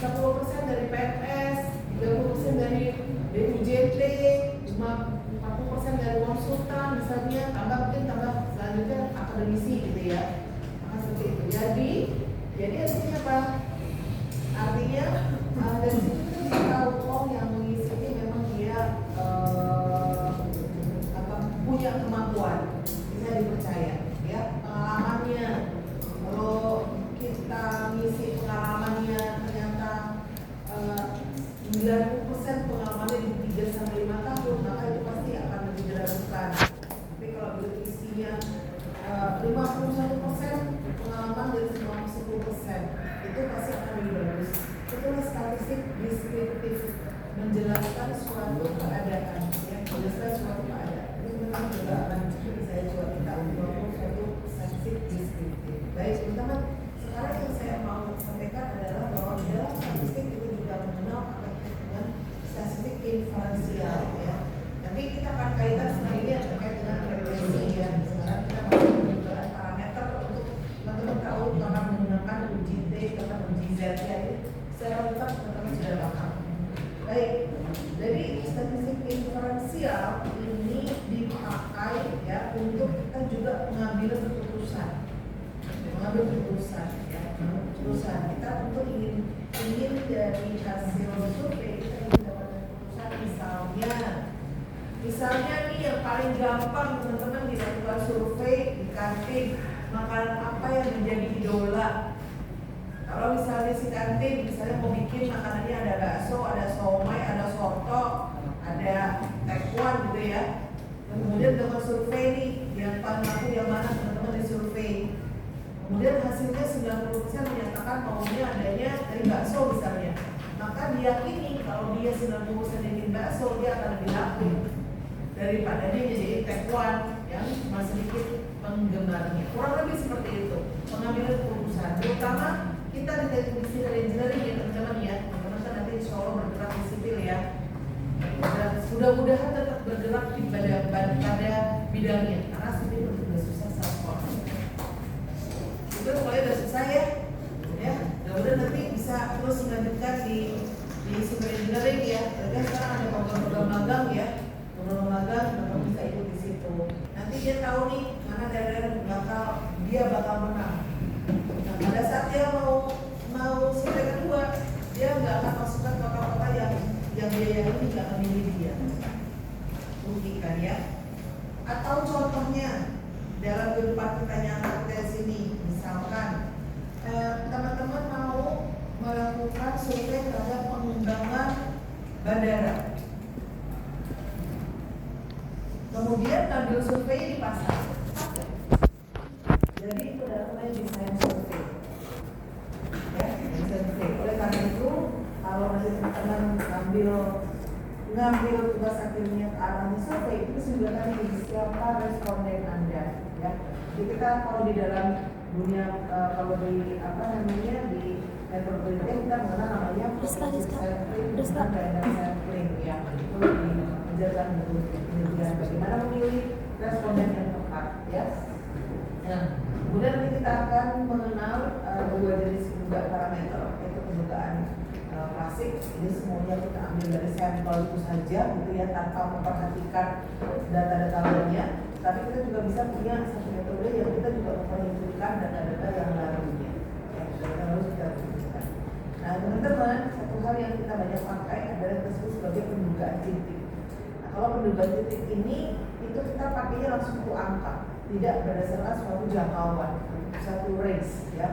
10% dari PNS, 30% dari BUJT, 40% dari konsultan, misalnya tambah selanjutnya akademisi gitu ya. Maka seperti itu. Jadi artinya apa? Artinya dari situ kita bisa tahu yang mengisi ini memang dia punya kemampuan, bisa dipercaya ya, pengalamannya. Kalau kita ngisi pengalamannya ternyata 90% pengalamannya di 3-5 tahun, maka itu pasti akan lebih diragukan. Tapi kalau begitu isinya 51% pengalaman dari 10%, itu pasti akan lebih bagus. Itulah statistik deskriptif, menjelaskan suatu keadaan ya, menjelaskan suatu keadaan. Ini memang juga akan saya coba kita untuk suatu statistik deskriptif. Baik teman-teman, sekarang yang saya mau sampaikan adalah bahwa dalam statistik itu juga mengenal apa dengan statistik inferensial ya. Nanti kita akan kaitkan sama ini yang terkait dengan regresi ya. Sekarang kita mau menggunakan parameter untuk teman-teman tahu karena menggunakan uji T atau uji Z ya. Secara tetap teman-teman sudah paham. Baik, jadi statistik inferensial ini dipakai ya untuk kita juga mengambil keputusan ya, keputusan kita untuk ingin dari hasil survei kita ingin dapat keputusan. Misalnya nih yang paling gampang teman-teman dilakukan survei di kantin, makanan apa yang menjadi idola. Kalau misalnya si kantin misalnya mau bikin makanannya ada bakso, ada somai, ada soto, ada tekwan gitu ya. Kemudian dengan survei nih yang paling laku yang mana teman-teman disurvei. Kemudian hasilnya 90% menyatakan maunya adanya dari bakso misalnya. Maka diyakini kalau dia 90% ingin bakso, dia akan lebih laku daripada dia jadi tekwan yang cuma sedikit penggemarnya. Kurang lebih seperti itu pengambilan keputusan. Terutama kita di teknik civil engineering ya teman-teman ya. Teman-teman kan nanti insya Allah bergerak di sipil ya. Dan mudah-mudahan tetap bergerak pada bidangnya karena sipil udah susah sekali. Itu mulai udah susah ya. Mudah-mudahan nanti bisa terus melanjutkan di civil engineering ya. Terus sekarang ada program magang ya. Program magang bakal bisa ikut di situ. Nanti dia tahu nih mana daerah dia bakal menang. Nah, pada saat dia mau survei kedua, dia nggak akan masukkan kota-kota yang dia yakini nggak akan milih dia. Buktikan ya. Atau contohnya dalam kehidupan kita nyata kita di sini, misalkan teman-teman mau melakukan survei terhadap pengembangan bandara. Kemudian ambil survei di pasar. Jadi itu namanya desain survei. Ya, desain survei. Oleh karena itu, kalau nanti teman-teman ngambil tugas akhirnya ke arah survei, itu sudah tadi siapa responden Anda. Ya, jadi kita kalau di dalam dunia kalau di di metode kita mengenal namanya sampling ya. Itu diajarkan kemudian bagaimana memilih responden yang tepat ya. Nah, kemudian nanti kita akan mengenal dua jenis penduga parameter, yaitu pendugaan klasik. Ini semuanya kita ambil dari sampel itu saja gitu ya, tanpa memperhatikan data-data lainnya. Tapi kita juga bisa punya satu metode yang kita juga memperhitungkan data-data yang lainnya ya, yang harus kita perhatikan. Nah teman-teman, satu hal yang kita banyak pakai adalah yang disebut sebagai pendugaan titik. Nah kalau pendugaan titik ini, itu kita pakainya langsung ke angka, tidak berdasarkan suatu jangkauan, satu range ya.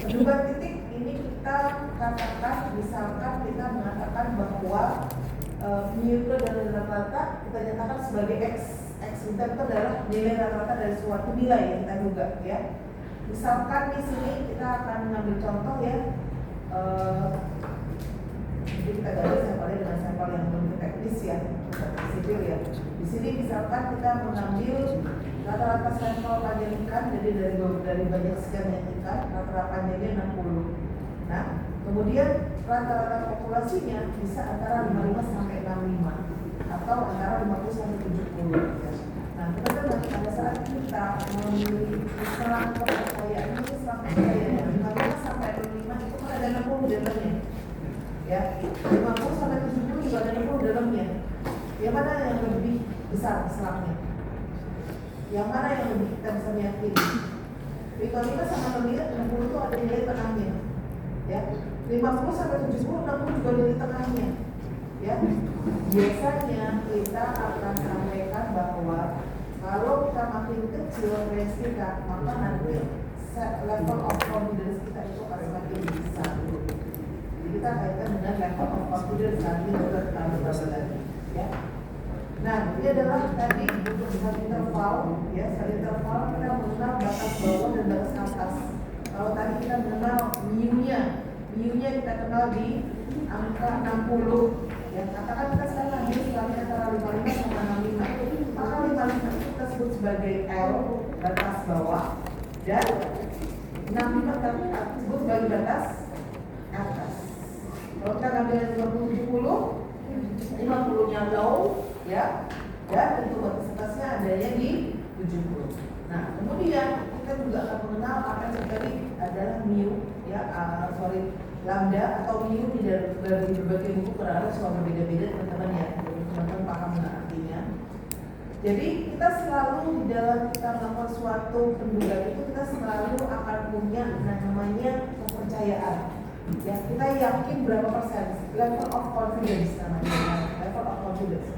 Pendugaan titik ini kita katakan, misalkan kita mengatakan bahwa Newton dan rata-rata kita nyatakan sebagai X itu adalah nilai rata-rata dari suatu nilai yang kita juga ya. Misalkan di sini kita akan mengambil contoh ya. Jadi kita gali sampelnya dengan sampel yang lebih teknis ya, sipil ya. Di sini misalkan kita mengambil rata-rata sampel panjang ikan, jadi dari banyak sekian ikan, rata-rata panjangnya 60. Nah, kemudian rata-rata populasinya bisa antara 55 sampai 65 atau antara 50 sampai 70 ya. Nah, teman-teman pada saat kita memilih selang kepercayaan, ini selang kepercayaan 55 sampai 65 itu kan ada 60 datanya. ya. 50 sampai 70 juga ada 60 dalamnya. Yang mana yang lebih besar serapnya? Yang mana yang lebih kita bisa meyakini? 55 sama 60 itu ada nilai tengahnya, ya. 50 sampai 70, 60 juga nilai tengahnya, ya. Biasanya kita akan sampaikan bahwa kalau kita makin kecil range kita, maka nanti level of confidence kita itu akan semakin besar. Jadi kita kaitkan dengan level of confidence nanti bertambah lagi, ya. Nah, ini adalah tadi untuk sel interval, ya. Sel interval kita mengenal batas bawah dan batas atas. Kalau tadi kita mengenal mu-nya kita kenal di angka 60. Ya, katakan kita sekarang ambil skalanya antara 55 sama 65. Maka 55 itu kita sebut sebagai L, batas bawah, dan 65 kita sebut sebagai batas atas. Kalau kita ambil 50-70, 50-nya low, ya, dan untuk batas atasnya adanya di 70. Nah, kemudian kita juga akan mengenal apa yang tadi adalah mu, ya, lambda atau mu di berbagai buku berarti suara berbeda-beda, teman-teman, ya. Teman-teman paham nggak artinya? Jadi kita selalu di dalam kita melakukan suatu pendugaan itu kita selalu akan punya namanya kepercayaan. Ya, kita yakin berapa persen, level of confidence namanya, level of confidence.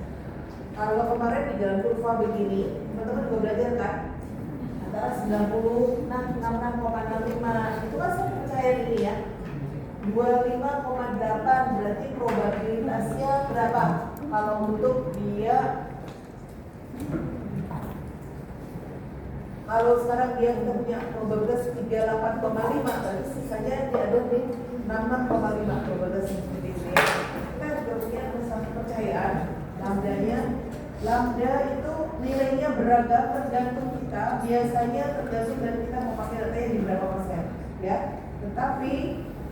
Kalau kemarin di dalam kurva begini, teman-teman juga belajar kan? Antara 90, 66,65 itu kan saya percaya ini, ya. 25,8 berarti probabilitasnya berapa? Kalau untuk dia, kalau sekarang dia kita punya probabilitas 38,5, berarti sisanya dia ada di 66,5 probabilitas seperti ini. Kita juga punya satu kepercayaan lambdanya. Lambda itu nilainya beragam tergantung kita, biasanya tergantung dari kita mau pakai datanya di berapa persen, ya. Tetapi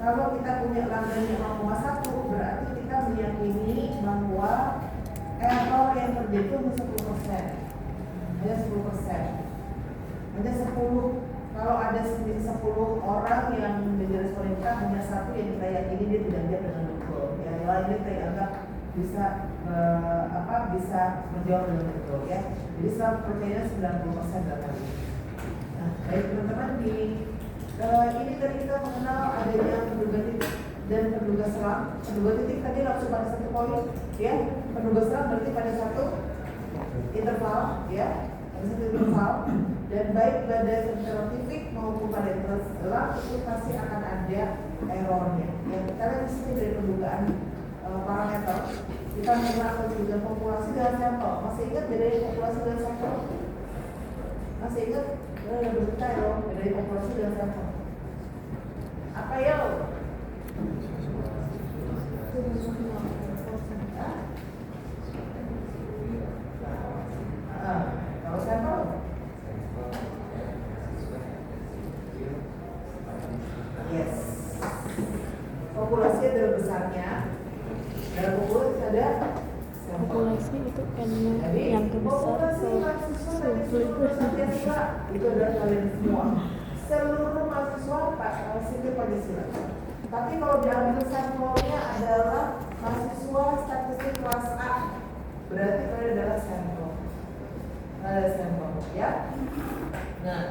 kalau kita punya lambdanya 0,1 berarti kita meyakini bahwa error yang terjadi itu hanya 10%. Hanya 10%. Hanya 10. Kalau ada 10 orang yang menjadi responden kita, hanya satu yang kita yakini dia tidak jawab dengan betul. Ya, lainnya kita anggap bisa bisa menjawab dengan betul, ya. Jadi selalu percaya 90% dalam hal ini. Nah, baik teman-teman, di ini tadi kita mengenal adanya penduga titik dan penduga selang. Penduga titik tadi langsung pada satu poin, ya. Penduga selang berarti pada satu interval, ya. Pada satu interval. Dan baik pada scientific maupun pada interval selang itu pasti akan ada errornya. Ya, kita lihat di sini dari pendugaan parameter. Kita mengenal pendugaan populasi dan sampel. Masih ingat bedanya populasi dan sampel? Masih ingat? Berdetail dari populasi dan sampel. Apa ya? Kalau sampel? Yes. Populasi adalah besarnya. Dalam populasi ada populasi itu n-nya yang terbesar itu adalah kalian semua, seluruh mahasiswa sipil Pancasila. Tapi kalau diambil sampelnya adalah mahasiswa statistik kelas A, berarti kalian adalah sampel. Ada sampel, ya. Nah,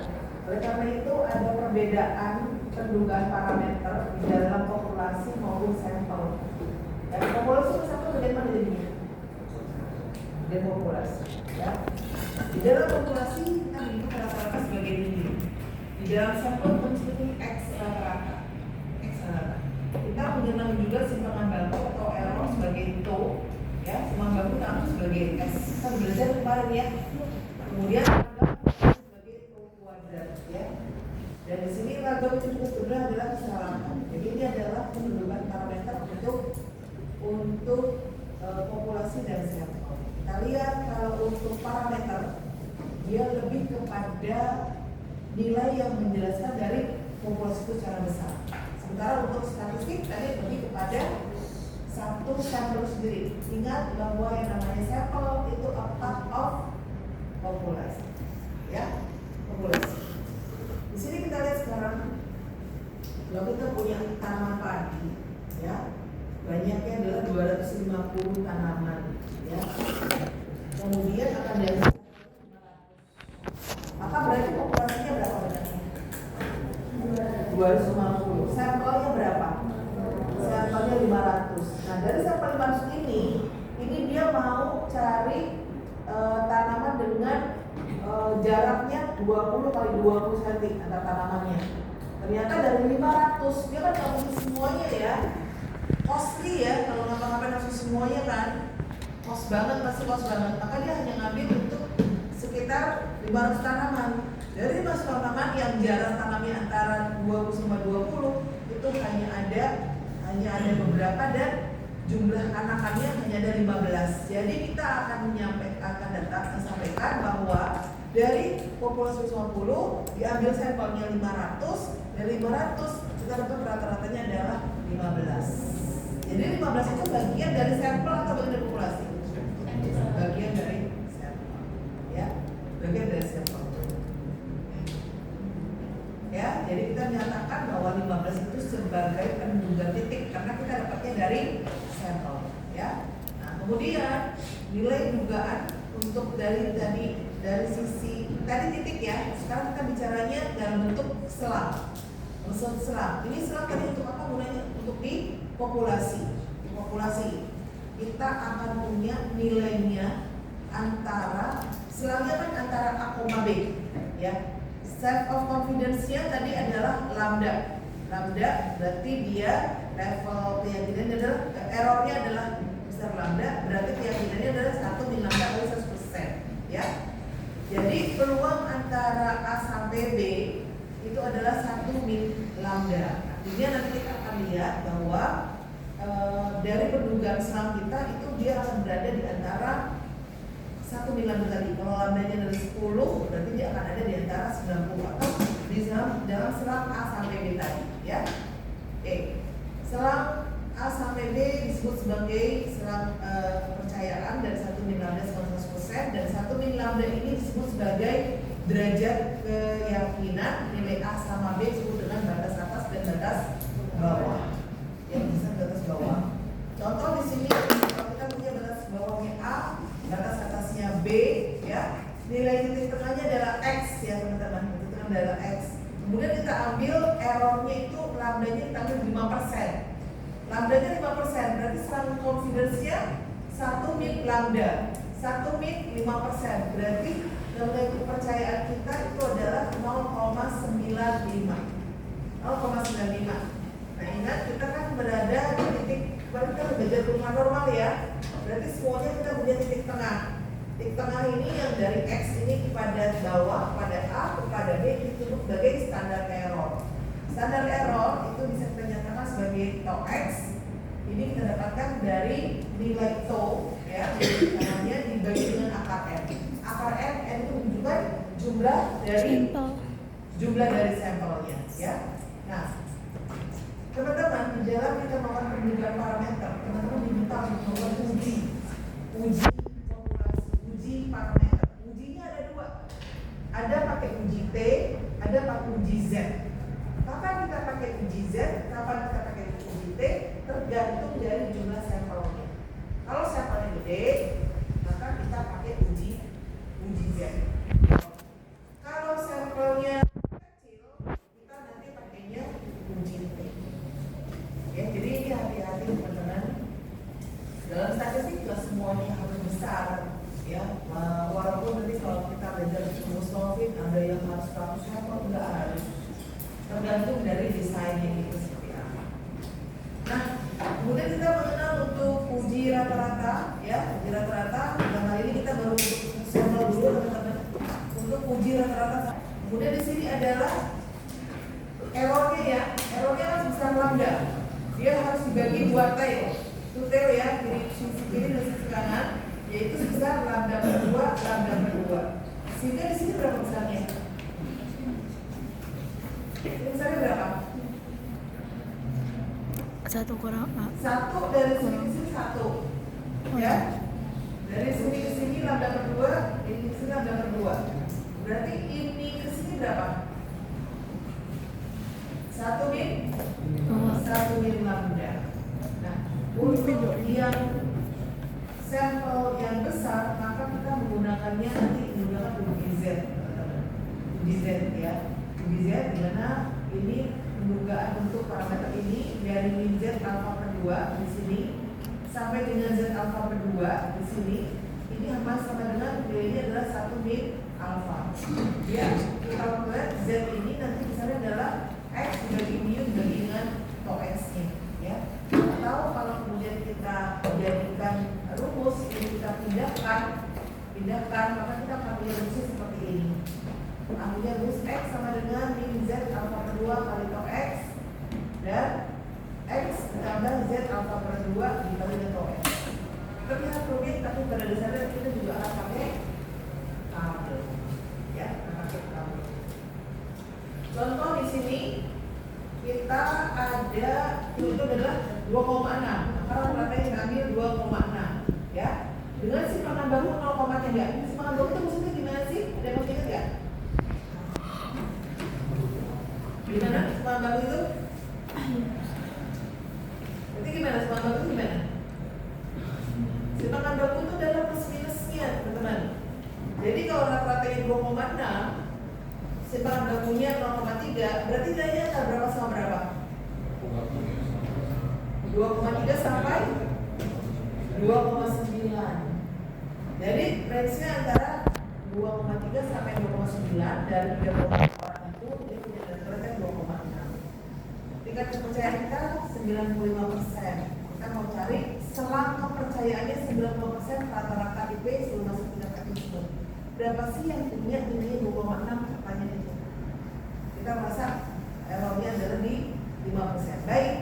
oleh karena itu ada perbedaan pendugaan parameter di dalam populasi maupun sampel. Ya, populasi itu sampel bagaimana jadinya? Dan populasi, ya. Di dalam populasi kita menghitung rata-rata sebagai ini. Di dalam sampel menjadi X rata-rata. Kita mengenal juga simpangan baku atau error sebagai tau, ya. Simpangan baku kita sebagai S. Kita belajar kemarin, ya. Kemudian anggap sebagai tau kuadrat, ya. Dan di sini ragam itu sebenarnya adalah kesalahan. Jadi ini adalah pendudukan parameter untuk populasi dan sampel. Kita lihat kalau untuk parameter dia lebih kepada nilai yang menjelaskan dari populasi itu secara besar. Sementara untuk statistik tadi lebih kepada satu sampel sendiri. Ingat bahwa yang namanya sampel itu a part of populasi, ya, populasi. Di sini kita lihat sekarang kalau kita punya tanaman padi, ya, banyak kemudian akan diambil 500. Maka berarti populasinya berapa berarti? 250. Sampelnya berapa? Sampelnya 500. Nah, dari sampel 500 ini dia mau cari tanaman dengan jaraknya 20 kali 20 cm antar tanamannya. Ternyata dari 500, dia kan nggak mungkin semuanya ya. Costly ya, kalau ngapa-ngapain langsung semuanya kan. Cost banget, masih cost banget. Maka dia hanya ngambil untuk sekitar 500 tanaman. Dari 500 tanaman yang jarak tanamnya antara 20 sama 20 itu hanya ada beberapa dan jumlah anakannya hanya ada 15. Jadi kita akan sampaikan bahwa dari populasi 50 diambil sampelnya 500, dari 500 kita dapat rata-ratanya adalah 15. Jadi 15 itu bagian dari sampel atau bagian dari populasi? Bagian dari sampel. Ya, bagian dari sampel. Ya, jadi kita menyatakan bahwa 15 itu sebagai penunjang titik karena kita dapatnya dari sampel. Ya. Nah, kemudian nilai dugaan untuk dari sisi tadi titik ya. Sekarang kita bicaranya dalam bentuk selang. Maksud selang. Ini selang tadi untuk apa gunanya? Untuk di populasi. Di populasi kita akan punya nilainya antara selangnya kan antara A, B, ya. Self of confidence-nya tadi adalah lambda. Lambda berarti dia level keyakinan adalah errornya adalah besar lambda, berarti keyakinannya adalah 1 min lambda kali 100%, ya. Jadi peluang antara A sampai B itu adalah 1 min lambda. Artinya nanti kita akan lihat bahwa dari pendugaan selang kita itu dia akan berada di antara 1 min lambda tadi. Kalau lambdanya dari 10 berarti dia akan ada di antara 90 atau di dalam selang A sampai B tadi, ya. Selang A sampai B disebut sebagai selang kepercayaan dari 1 min lambda sama 100% dan 1 min lambda ini disebut sebagai derajat keyakinan nilai A sama B disebut dengan batas atas dan batas bawah. Yang bisa batas bawah. Contoh di sini kalau kita punya batas bawahnya A, batas atasnya B, ya. Nilai titik tengahnya adalah X ya teman-teman. Titik tengah adalah X. Kemudian kita ambil errornya itu lambdanya kita ambil 5%. Lambdanya 5%, berarti selang confidence-nya 1 min lambda. 1 min 5%. Berarti nilai kepercayaan kita itu adalah 0,95. 0,95. Nah, ingat kita kan berada di titik, berarti kita belajar rumah normal ya. Berarti semuanya kita punya titik tengah. Titik tengah ini yang dari X ini kepada bawah, pada A, kepada B disebut sebagai standar error. Standar error itu bisa kita nyatakan sebagai tau X. Ini kita dapatkan dari nilai tau, ya, namanya dibagi dengan akar N. Akar N itu menunjukkan jumlah dari sampelnya, ya. Nah, teman-teman di dalam kita melakukan penunjukan parameter, teman-teman diminta untuk melakukan uji populasi, uji parameter. Ujinya ada 2. Ada pakai uji T, ada pakai uji Z. Kapan kita pakai uji Z, kapan kita pakai uji T, tergantung dari jumlah sampelnya. Kalau sampelnya gede, maka kita pakai uji Z. Kalau sampelnya kecil, kita nanti pakainya uji T. Ya, jadi ini hati-hati teman-teman. Dalam statistik juga semuanya harus besar, ya. Walaupun nanti kalau kita belajar rumus COVID, ada yang harus 100 sampel, enggak harus. Tergantung dari desainnya itu seperti apa. Nah, kemudian kita mengenal untuk uji rata-rata, ya. Uji rata-rata, dalam hal ini kita baru sampel dulu teman-teman. Untuk uji rata-rata. Kemudian di sini adalah errornya ya. Errornya kan sebesar lambda. Dia harus dibagi 2 tail. Itu tail ya, sisi kiri dan sisi kanan, yaitu sebesar lambda per 2, lambda per 2. Sehingga di sini berapa besarnya? Ini besarnya berapa? 1 kurang A. 1 dari sini ke sini 1. Ya. Dari sini ke sini lambda per 2, ini ke sini lambda per 2. Berarti ini ke sini berapa? 1 min? 1 min lambda. Nah, untuk yang sampel yang besar, maka kita Z di mana ini pendugaan bentuk parameter ini dari min Z alfa per 2 di sini sampai dengan Z alfa per 2 di sini. Ini sama dengan nilainya adalah 1 min alfa. Ya, kalau kita Z ini nanti misalnya adalah X dibagi mu dibagi dengan tau X-nya, ya. Atau kalau kemudian kita jadikan rumus ini kita pindahkan, maka kita akan punya rumusnya seperti ini. Ambilnya rumus X sama dengan min Z alfa per 2 kali tau X dan X ditambah Z alfa per 2 dikali dengan tau X. Terlihat rumit, tapi pada dasarnya kita juga akan pakai tabel, ya, pakai tabel. Contoh di sini kita ada itu adalah 2,6. Kalau katanya ngambil 2,6, ya. Dengan simpangan baku 0,3. Simpangan baku itu maksudnya gimana sih? Ada yang mau ingat nggak? Gimana simpangan baku itu? Berarti gimana simpangan baku itu gimana? Simpangan baku itu adalah plus minusnya, teman-teman. Jadi kalau rata-ratanya 2,6, simpangan bakunya 0,3, berarti nilainya akan berapa sama berapa? 2,3 sampai 2,9. Jadi range-nya antara 2,3 sampai 2,9 dari 3,4 itu dia punya rata-rata 2,6. Tingkat kepercayaan kita 95%. Kita mau cari selang kepercayaannya 90% rata-rata IP sebelum masuk ke tingkat tersebut. Berapa sih yang punya nilainya 2,6? Pertanyaan itu. Kita merasa errornya adalah di 5%. Baik,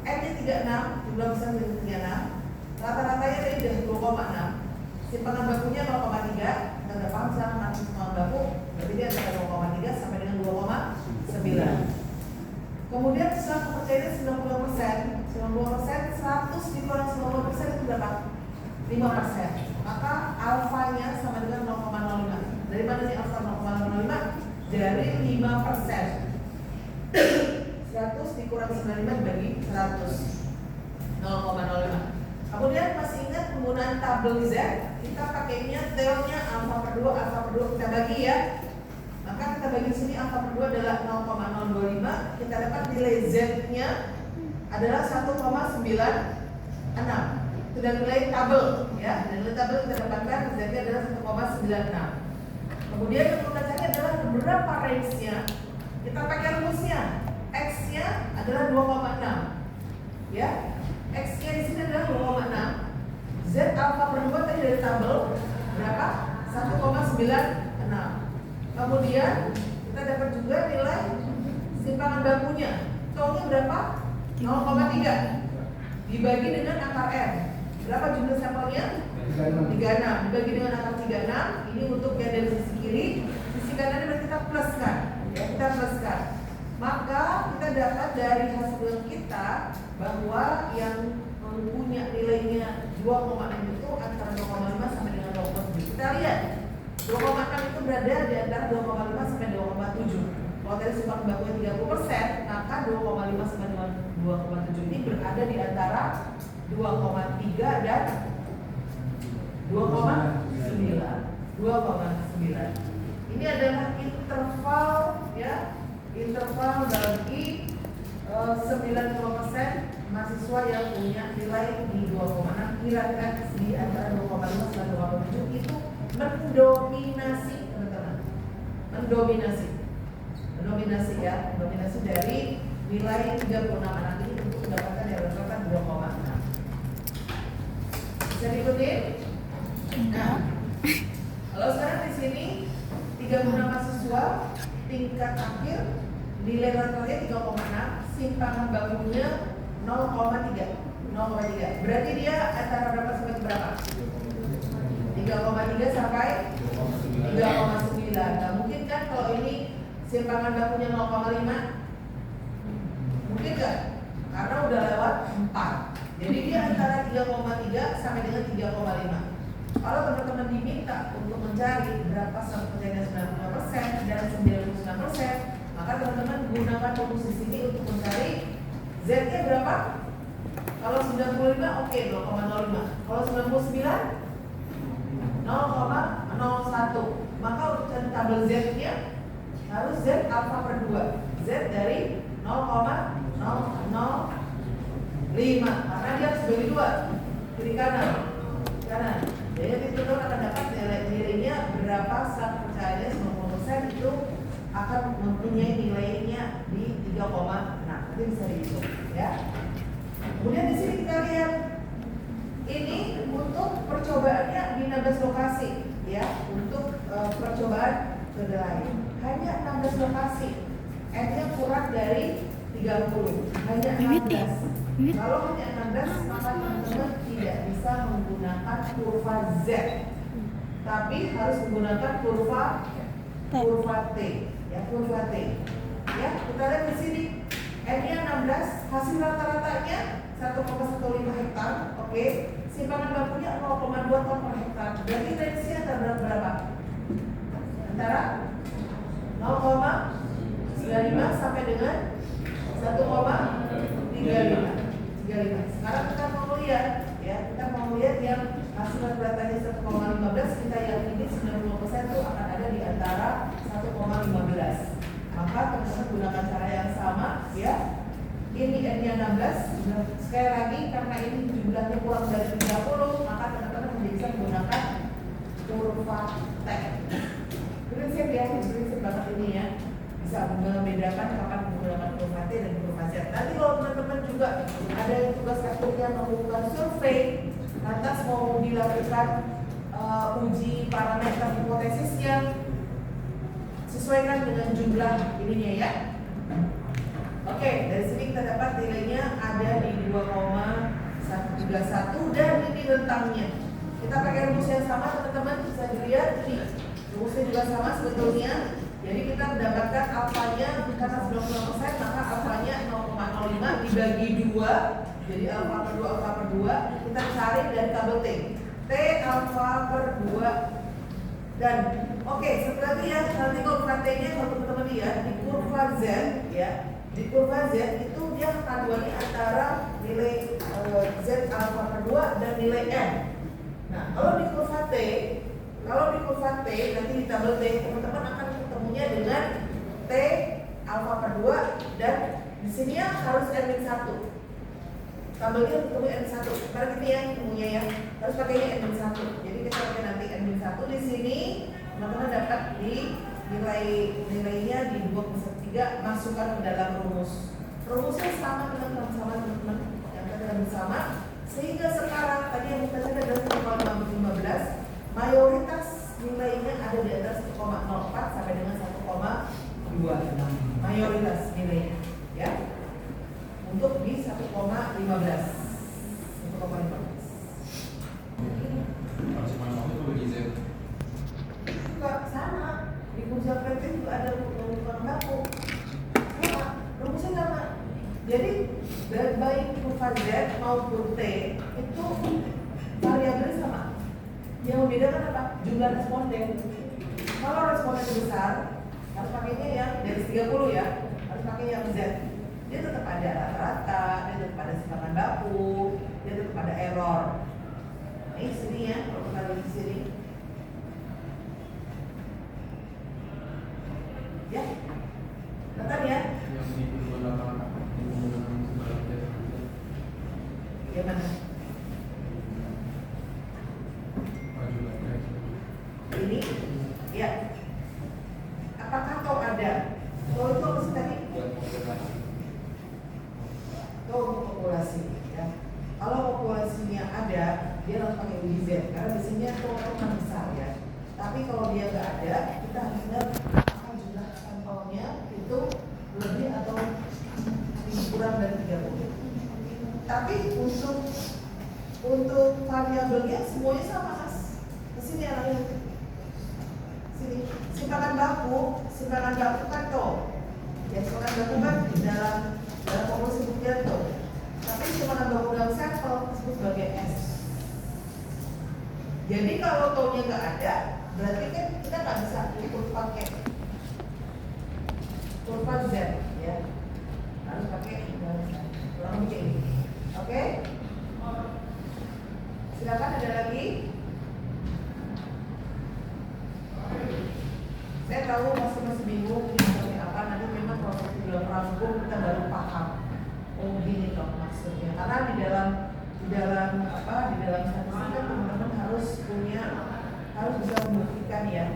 N-nya 36, jumlah besar dari 36. Rata-ratanya tadi sudah 2,6. Simpangan bakunya 0,3. Kita udah paham sekarang nanti simpangan baku berarti dia antara 2,3 sampai dengan 2,9. Kemudian selang kepercayaannya 90%. 90%, 100 dikurang 90% itu berapa? 5%. Maka alfanya sama dengan 0,05. Dari mana sih alfa 0,05? Dari 5%. 100 dikurang 95 dibagi 100. 0,05. Kemudian masih ingat penggunaan tabel Z? Kita pakainya teornya alfa per 2, alfa per 2 kita bagi, ya. Maka kita bagi sini alfa per 2 adalah 0,025. Kita dapat nilai Z-nya adalah 1,96. Itu dan nilai tabel, ya. Dan nilai tabel kita dapatkan Z-nya adalah 1,96. Kemudian yang kita cari adalah berapa range-nya. Kita pakai rumusnya. X-nya adalah 2,6. Ya. X-nya di sini adalah 2,6. Z alfa per 2 tadi dari tabel berapa? 1,96. Kemudian kita dapat juga nilai simpangan bakunya. Tolnya berapa? 0,3 dibagi dengan akar M. Berapa jumlah sampelnya? 36. Dibagi dengan akar 36. Ini untuk yang dari sisi kiri. Sisi kanan berarti kita pluskan, ya, kita pluskan. Maka kita dapat dari hasil kita bahwa yang mempunyai nilainya 2,6 itu antara 2,5 sampai dengan 2,7. Kita lihat 2,6 itu berada di antara 2,5 sampai 2,7. Kalau tadi simpangan bakunya 30%, maka 2,5 sampai dengan 2,7 ini berada di antara 2,3 dan 2,9. 2,9. Ini adalah interval, ya, interval bagi 90% mahasiswa yang punya nilai di 2,6, kira-kira di antara 2,5 sampai 2,7 itu mendominasi, teman-teman. Mendominasi, ya, mendominasi dari nilai 36 anak ini untuk mendapatkan yang rata-rata 2,6. Bisa diikutin? Nah, kalau sekarang di sini 36 mahasiswa tingkat akhir nilai rata-ratanya 3,6, simpangan bakunya 0,3. Berarti dia antara berapa sampai berapa? 3,3 sampai 3,9. Nah, mungkin kan kalau ini simpangan bakunya 0,5? Mungkin nggak? Karena udah lewat 4. Jadi dia antara 3,3 sampai dengan 3,5. Kalau teman-teman diminta untuk mencari berapa sampel percayaan 95% dan 99%, maka teman-teman gunakan rumus di sini untuk mencari Z-nya berapa? Kalau 95 oke, 0,05. Kalau 99 0,01. Maka untuk cari tabel Z-nya harus Z alfa per 2. Z dari 0,005 karena dia harus bagi 2 kiri kanan. Jadi itu akan dapat nilainya berapa saat percayanya 90% itu akan mempunyai nilainya di 3,6. Nanti bisa dihitung ya. Kemudian di sini kita lihat ini untuk percobaannya di 16 lokasi ya, untuk percobaan kedelai hanya 16 lokasi. N-nya kurang dari 30, hanya 16. Kalau hanya 16 maka teman-teman tidak bisa menggunakan kurva Z, tapi harus menggunakan kurva T ya, kurva T ya. Kita lihat di sini N-nya 16, hasil rata-ratanya 1,15 hektar. Oke, simpanan bakunya 0,2 ton per hektar. Berarti range-nya antara berapa? Antara 0,95 sampai dengan 1,35. Sekarang kita mau lihat ya, kita mau lihat yang hasil rata-ratanya 1,15, kita yakini 90% itu akan ada di antara 1,15. Maka teman-teman gunakan cara yang sama ya. Ini N-nya 16. Sekali lagi karena ini jumlahnya kurang dari 30, maka teman-teman bisa menggunakan kurva T. Prinsip ya, prinsip banget ini ya. Bisa membedakan kapan menggunakan kurva T dan kurva Z. Nanti kalau teman-teman juga ada yang tugas akhirnya melakukan survei, lantas mau dilakukan uji parameter hipotesisnya, sesuaikan dengan jumlah ininya ya. Oke, dari sini kita dapat nilainya ada di 2,131 dan ini rentangnya. Kita pakai rumus yang sama teman-teman, bisa dilihat nih. Rumusnya juga sama sebetulnya. Jadi kita mendapatkan alfanya karena 90%, maka alfanya 0,05 dibagi 2. Jadi alfa per 2, kita cari dari tabel T. T alfa per 2 dan oke, satu lagi ya, nanti kurva T-nya kalau teman-teman lihat di kurva Z ya. Di kurva Z itu dia paduannya antara nilai Z alfa per 2 dan nilai N. Nah, kalau di kurva T nanti di tabel T teman-teman akan ketemunya dengan T alfa per 2 dan di sini ya harus N-1. Tabelnya ketemu N1. Berarti ini yang ketemunya ya. Harus pakainya N-1. Jadi kita pakai nanti N-1 di sini. Teman-teman dapat di nilainya di 2,3, masukkan ke dalam rumus. Rumusnya sama teman-teman yang kita bersama. Sehingga sekarang tadi yang kita lihat adalah 1,15. Mayoritas nilainya ada di atas 1,04 sampai dengan 1,26. Mayoritas nilainya ya. Untuk di 1,15. Juga sama. Di kurva PT juga ada ukuran baku. Sama, rumusnya sama. Jadi baik kurva Z maupun T itu variabelnya sama. Yang membedakan apa? Jumlah responden. Kalau responden besar, harus pakainya yang dari 30 ya. Harus pakai yang Z. Dia tetap ada rata-rata, dia tetap ada simpangan baku, dia tetap ada error. Ini sini ya, kalau kita lihat di sini. Ya, nonton ya. Gimana? Ini, ya. Apakah kau ada? Kau itu apa sih tadi? Untuk populasi ya. Kalau populasinya ada, dia harus pakai UIZ karena biasanya totalnya besar ya. Tapi kalau dia nggak ada, kita harus lihat apakah jumlah sampelnya itu lebih atau kurang dari 30. Tapi untuk variabelnya semuanya sama mas. Kesini arahnya. Sini. Simpangan baku kan toh. Ya, simpangan baku kan di dalam populasi bukan tuh. Tapi simpangan baku dalam sampel disebut sebagai S. Jadi kalau taunya nggak ada, berarti kan kita nggak bisa ikut pakai kurva Z ya. Harus pakai kurang lebih ini. Oke? Silakan ada lagi. Saya tahu masih bingung. hukum kita baru paham. Oh gini toh maksudnya. Karena di dalam statistik kan teman-teman harus bisa membuktikan ya